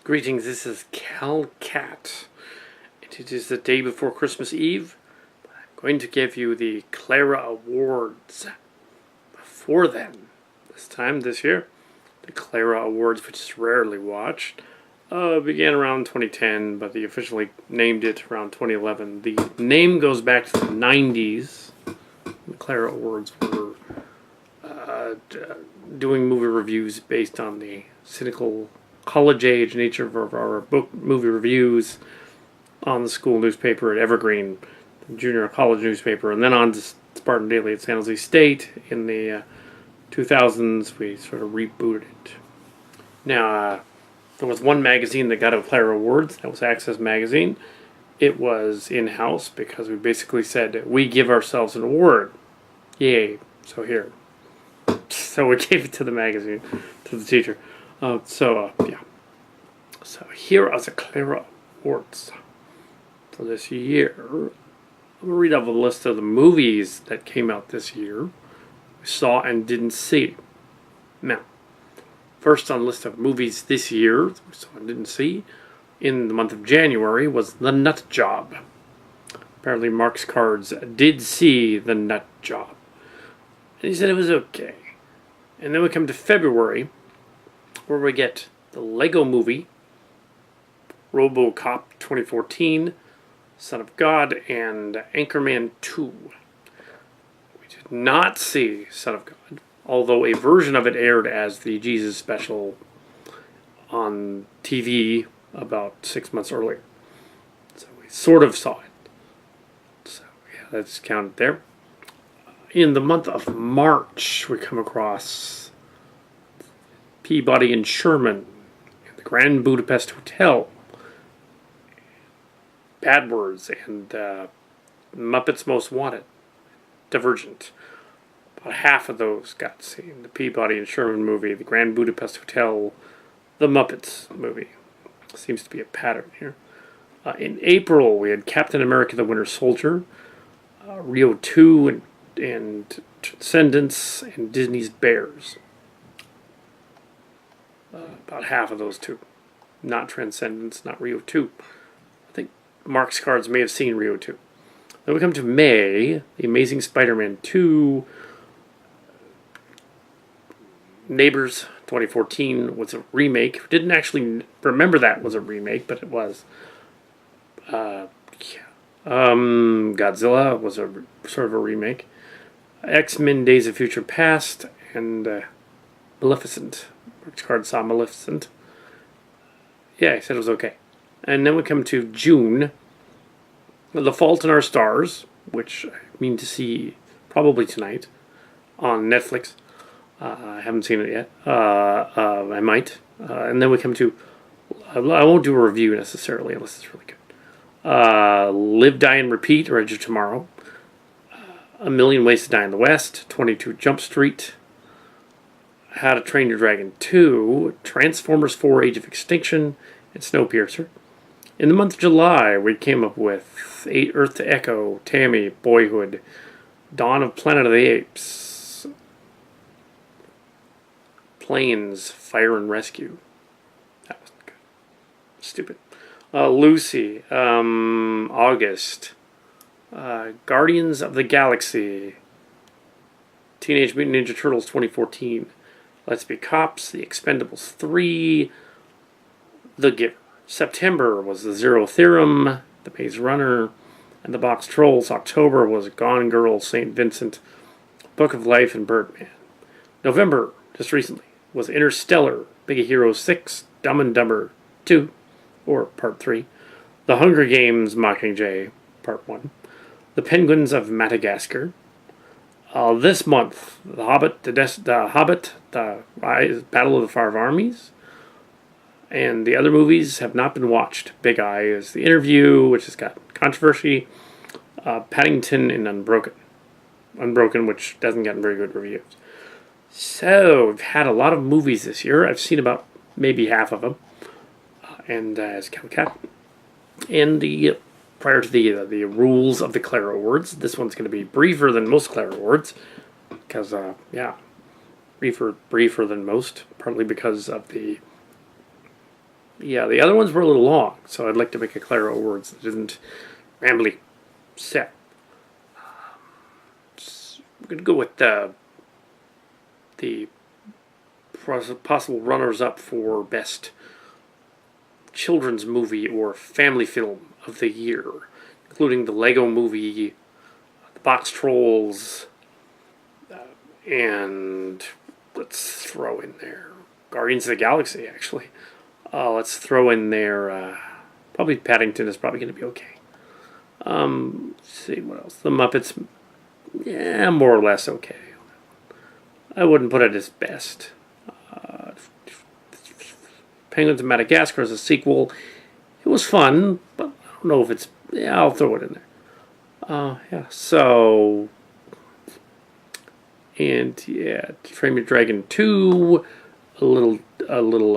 Greetings, this is Kal Kat, and it is the day before Christmas Eve. I'm going to give you the Clara Awards. Before then, this year, the Clara Awards, which is rarely watched, began around 2010, but they officially named it around 2011. The name goes back to the 90s. The Clara Awards were doing movie reviews based on the cynical college-age nature of our movie reviews on the school newspaper at Evergreen, the junior college newspaper, and then on to Spartan Daily at San Jose State in the 2000s. We sort of rebooted it. Now, there was one magazine that got a Clara Awards. That was Access Magazine. It was in-house because we basically said, we give ourselves an award. Yay. So here. So we gave it to the magazine, to the teacher. So here are the Clara Awards for this year. I'm going to read off a list of the movies that came out this year. We saw and didn't see. Now, first on the list of movies this year, we saw and didn't see, in the month of January, was The Nut Job. Apparently Mark's Cards did see The Nut Job. And he said it was okay. And then we come to February, where we get the Lego Movie, RoboCop 2014, Son of God, and Anchorman 2. We did not see Son of God, although a version of it aired as the Jesus special on TV about 6 months earlier. So we sort of saw it. So yeah, that's counted there. In the month of March, we come across Peabody and Sherman, the Grand Budapest Hotel, Bad Words, and Muppets Most Wanted, Divergent. About half of those got seen. The Peabody and Sherman movie, the Grand Budapest Hotel, the Muppets movie. Seems to be a pattern here. In April, we had Captain America the Winter Soldier, Rio 2, and Transcendence, and Disney's Bears. About half of those two. Not Transcendence, not Rio 2. I think Mark's Cards may have seen Rio 2. Then we come to May, The Amazing Spider-Man 2. Neighbors 2014 was a remake. Didn't actually remember that was a remake, but it was. Godzilla was a sort of a remake. X-Men Days of Future Past, and Maleficent. Mark's Card saw Maleficent. Yeah, he said it was okay. And then we come to June. The Fault in Our Stars, which I mean to see probably tonight on Netflix. I haven't seen it yet. I might. And then we come to... I won't do a review necessarily unless it's really good. Live, Die, and Repeat, or Edge of Tomorrow. A Million Ways to Die in the West, 22 Jump Street, How to Train Your Dragon 2, Transformers 4 Age of Extinction, and Snowpiercer. In the month of July, we came up with Earth to Echo, Tammy, Boyhood, Dawn of Planet of the Apes, Planes, Fire and Rescue. That wasn't good. Stupid. Lucy, August, Guardians of the Galaxy, Teenage Mutant Ninja Turtles 2014, Let's Be Cops, The Expendables 3, The Giver. September was The Zero Theorem, The Maze Runner, and The Box Trolls. October was Gone Girl, St. Vincent, Book of Life, and Birdman. November, just recently, was Interstellar, Big Hero 6, Dumb and Dumber 2, or Part 3, The Hunger Games Mockingjay, Part 1, The Penguins of Madagascar. This month, The Hobbit, The Battle of the Five Armies, and the other movies have not been watched. Big Eye is The Interview, which has got controversy, Paddington, and Unbroken, which doesn't get very good reviews. So, we've had a lot of movies this year. I've seen about maybe half of them. And as Kal Kat. And prior to the rules of the Clara Awards, this one's going to be briefer than most Clara Awards. Because, briefer than most. Partly because of the Yeah, the other ones were a little long, so I'd like to make a Clara Awards that isn't rambly set. We're going to go with the possible runners-up for Best Children's Movie or Family Film of the Year, including the Lego Movie, the Box Trolls, and let's throw in there Guardians of the Galaxy, actually. Let's throw in there, probably Paddington is probably going to be okay. Let's see what else. The Muppets, yeah, more or less okay. I wouldn't put it as best. Penguins of Madagascar is a sequel. It was fun, but I don't know if it's. Yeah, I'll throw it in there. Yeah. So, and yeah, Train Your Dragon 2, a little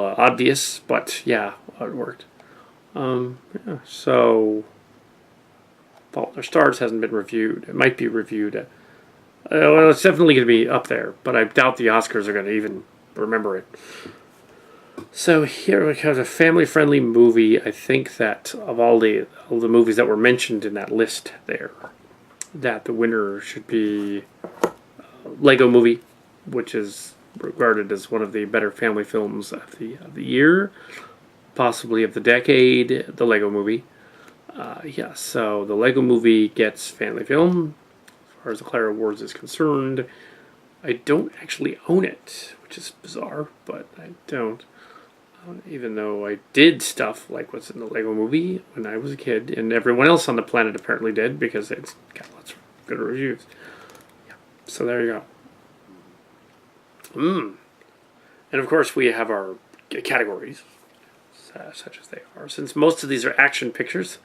obvious, but yeah, it worked. Yeah. So, Fault in Our Stars hasn't been reviewed. It might be reviewed. Well, it's definitely going to be up there, but I doubt the Oscars are going to even remember it. So here we have a family-friendly movie. I think that of all the movies that were mentioned in that list there, that the winner should be Lego Movie, which is regarded as one of the better family films of the year, possibly of the decade. The Lego Movie. Yeah, so the Lego Movie gets family film. As far as the Clara Awards is concerned, I don't actually own it, which is bizarre, but I don't. Even though I did stuff like what's in the Lego Movie when I was a kid, and everyone else on the planet apparently did, because it's got lots of good reviews. Yeah. So there you go. And of course we have our categories, such as they are. Since most of these are action pictures,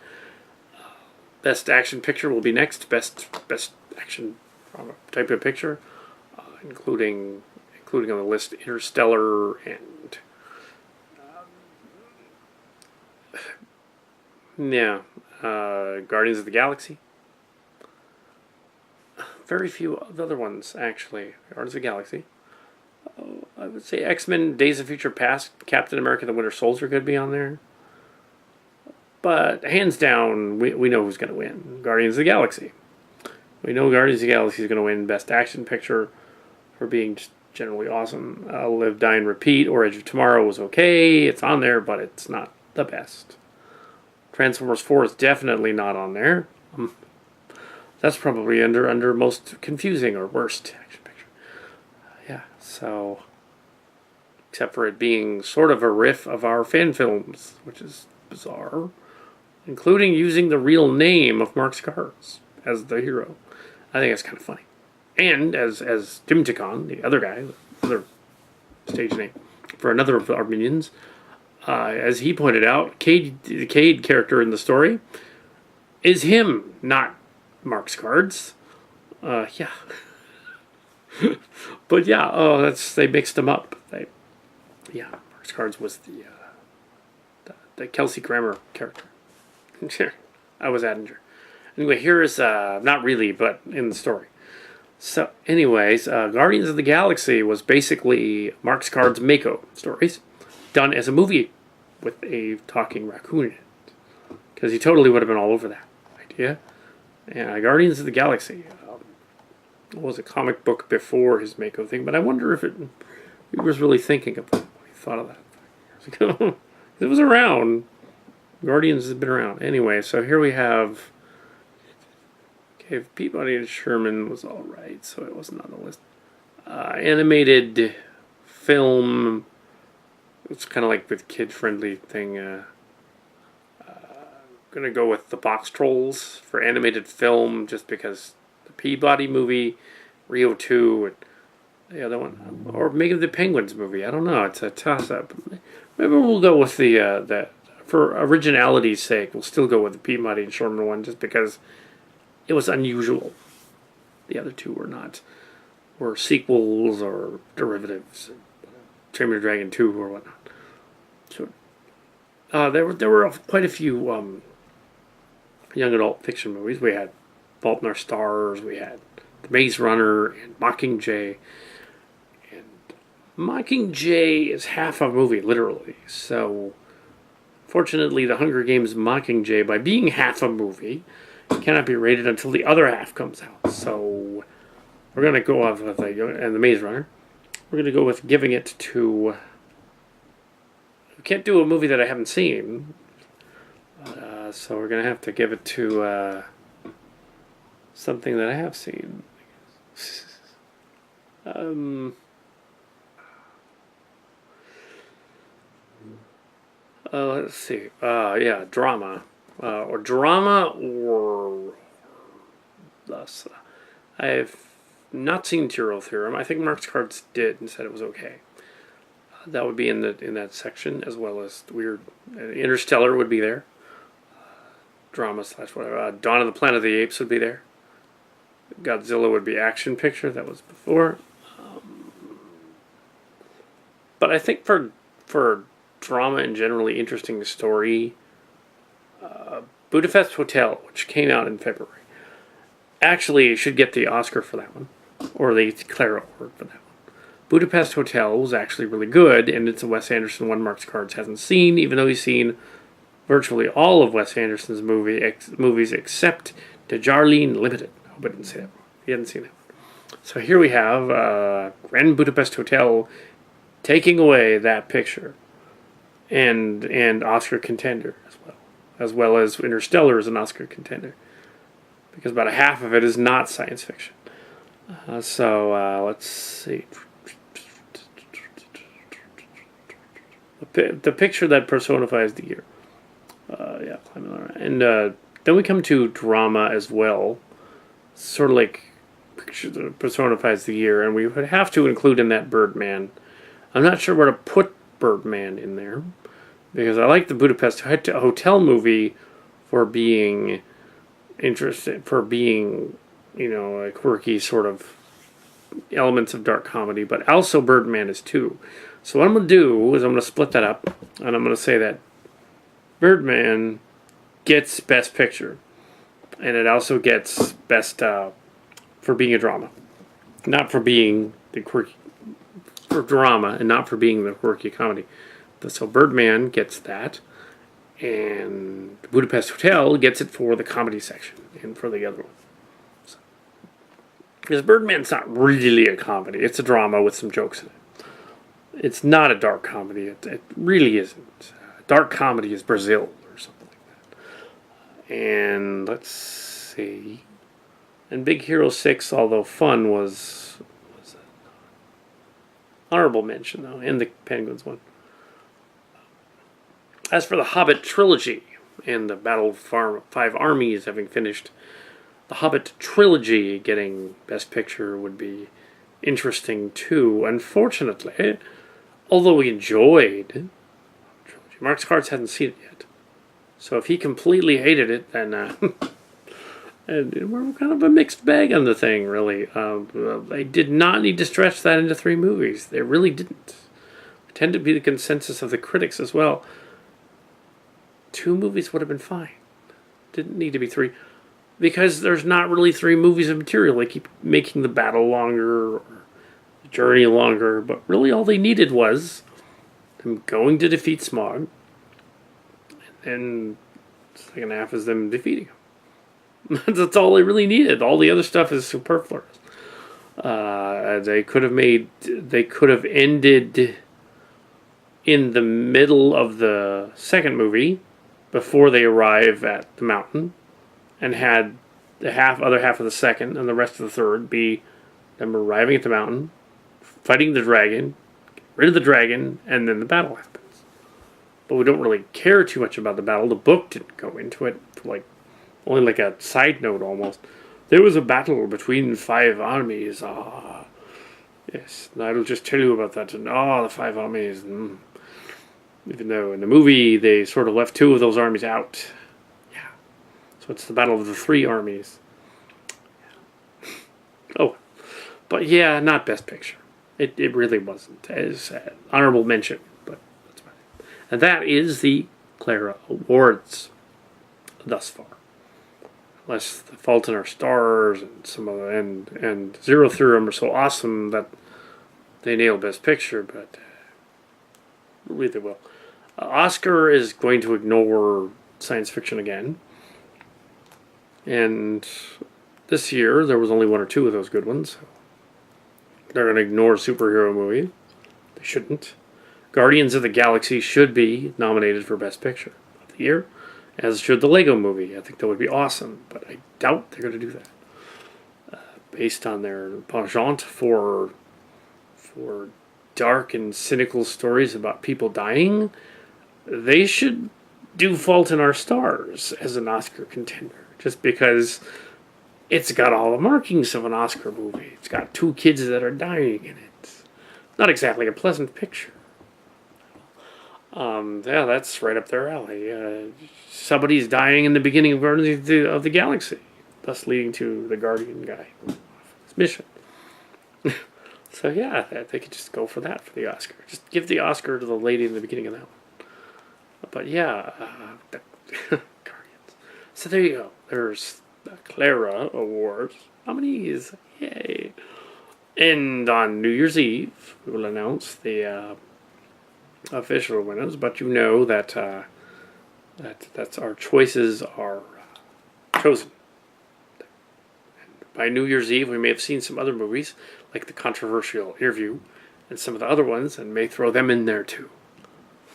Best Action Picture will be next. Best action type of picture, including on the list Interstellar and Guardians of the Galaxy. Very few of the other ones, actually. Guardians of the Galaxy. I would say X-Men, Days of Future Past, Captain America, the Winter Soldier could be on there. But hands down, we know who's going to win. Guardians of the Galaxy. We know Guardians of the Galaxy is going to win Best Action Picture for being just generally awesome. Live, Die, and Repeat or Edge of Tomorrow was okay. It's on there, but it's not the best. Transformers 4 is definitely not on there. That's probably under most confusing or worst action picture. Yeah, so except for it being sort of a riff of our fan films, which is bizarre, including using the real name of Mark Scars as the hero. I think that's kind of funny. And as Dimtikon, the other guy, the other stage name for another of our minions, as he pointed out, the Cade character in the story is him, not Mark's cards. Yeah. But yeah, they mixed them up. Mark's cards was the Kelsey Grammer character. I was Adinger. Anyway, here is not really, but in the story. So, anyways, Guardians of the Galaxy was basically Mark Scard's Mako stories done as a movie with a talking raccoon in it. Because he totally would have been all over that idea. And Guardians of the Galaxy was a comic book before his Mako thing, but I wonder if he was really thinking of that when he thought of that years ago. It was around. Guardians has been around. Anyway, so here we have... Okay, Peabody and Sherman was alright, so it wasn't on the list. Animated film... It's kind of like the kid-friendly thing. Gonna go with the Box Trolls for animated film, just because the Peabody movie, Rio 2, and the other one, or maybe the Penguins movie. I don't know. It's a toss-up. Maybe we'll go with the for originality's sake. We'll still go with the Peabody and Sherman one, just because it was unusual. The other two were sequels or derivatives. Train Your Dragon 2 or whatnot. So, there were quite a few young adult fiction movies. We had Fault in Our Stars, we had The Maze Runner, and Mockingjay. And Mockingjay is half a movie, literally. So Fortunately, The Hunger Games Mockingjay, by being half a movie, cannot be rated until the other half comes out. So we're going to go off with and The Maze Runner. We're going to go with giving it to... We can't do a movie that I haven't seen. So we're going to have to give it to something that I have seen. Let's see. Yeah, drama. Or drama or... Thus. I've not seen Tyrrell Theorem. I think Mark's Cards did and said it was okay. That would be in that section, as well as weird... Interstellar would be there. Drama / whatever. Dawn of the Planet of the Apes would be there. Godzilla would be action picture. That was before. But I think for drama and generally interesting story, Budapest Hotel, which came out in February, actually should get the Oscar for that one, or the Clara Award for that one. Budapest Hotel was actually really good, and it's a Wes Anderson one Mark's Cards hasn't seen, even though he's seen virtually all of Wes Anderson's movies except Darjeeling Limited. I hope I didn't say that wrong. He hadn't seen that one. So here we have Grand Budapest Hotel taking away that picture, and Oscar contender as well as Interstellar is an Oscar contender, because about a half of it is not science fiction. So let's see. The picture that personifies the year. Yeah, and then we come to drama as well, sort of like picture that personifies the year, and we would have to include in that Birdman. I'm not sure where to put Birdman in there, because I like the Budapest Hotel movie for being interesting, for being, a quirky sort of elements of dark comedy, but also Birdman is too. So what I'm going to do is I'm going to split that up, and I'm going to say that Birdman gets Best Picture, and it also gets Best for being a drama, not for being the quirky, for drama, and not for being the quirky comedy. So Birdman gets that, and Budapest Hotel gets it for the comedy section and for the other one. So, because Birdman's not really a comedy; it's a drama with some jokes in it. It's not a dark comedy. It really isn't. Dark comedy is Brazil or something like that. And let's see. And Big Hero 6, although fun, was an honorable mention, though, and the Penguins one. As for the Hobbit trilogy and the Battle of Five Armies having finished, the Hobbit trilogy getting Best Picture would be interesting too. Unfortunately, although we enjoyed trilogy, Mark's Cards hasn't seen it yet. So if he completely hated it, then and we're kind of a mixed bag on the thing, really. They did not need to stretch that into 3 movies. They really didn't. It tended to be the consensus of the critics as well. 2 movies would have been fine. Didn't need to be 3. Because there's not really 3 movies of material. They keep making the battle longer, or the journey longer, but really all they needed was them going to defeat Smaug, and the second half is them defeating him. That's all they really needed. All the other stuff is superfluous. They could have ended in the middle of the second movie, before they arrive at the mountain, and had the other half of the second and the rest of the third be them arriving at the mountain, fighting the dragon, get rid of the dragon, and then the battle happens. But we don't really care too much about the battle. The book didn't go into it, only like a side note almost. There was a battle between 5 armies. Yes, and I'll just tell you about that. And the 5 armies. Even though in the movie they sort of left 2 of those armies out. Yeah. So it's the battle of the 3 armies. Yeah. Oh. But yeah, not Best Picture. It really wasn't. As honorable mention. But that's about it. And that is the Clara Awards thus far. Unless The Fault in Our Stars and some of and Zero Theorem are so awesome that they nail Best Picture, but really they will. Oscar is going to ignore science fiction again. And this year, there was only one or two of those good ones. They're going to ignore superhero movie. They shouldn't. Guardians of the Galaxy should be nominated for Best Picture of the year, as should the Lego Movie. I think that would be awesome, but I doubt they're going to do that. Based on their penchant for dark and cynical stories about people dying, they should do Fault in Our Stars as an Oscar contender, just because it's got all the markings of an Oscar movie. It's got two kids that are dying in it. Not exactly a pleasant picture. Yeah, that's right up their alley. Somebody's dying in the beginning of Guardians of the Galaxy, thus leading to the Guardian guy. His mission. So yeah, they could just go for that for the Oscar. Just give the Oscar to the lady in the beginning of that one. But yeah, Guardians. So there you go. There's the Clara Awards nominees. Yay! And on New Year's Eve, we will announce the official winners. But you know that that's our choices are chosen. And by New Year's Eve, we may have seen some other movies, like the controversial Interview, and some of the other ones, and may throw them in there too.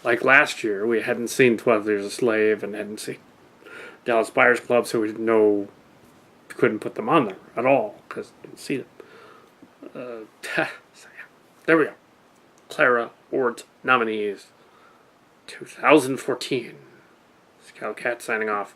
Like last year, we hadn't seen 12 Years a Slave and hadn't seen Dallas Buyers Club, so we didn't know, couldn't put them on there at all because we didn't see them. So yeah, there we go. Clara Awards nominees 2014. This is Kal Kat signing off.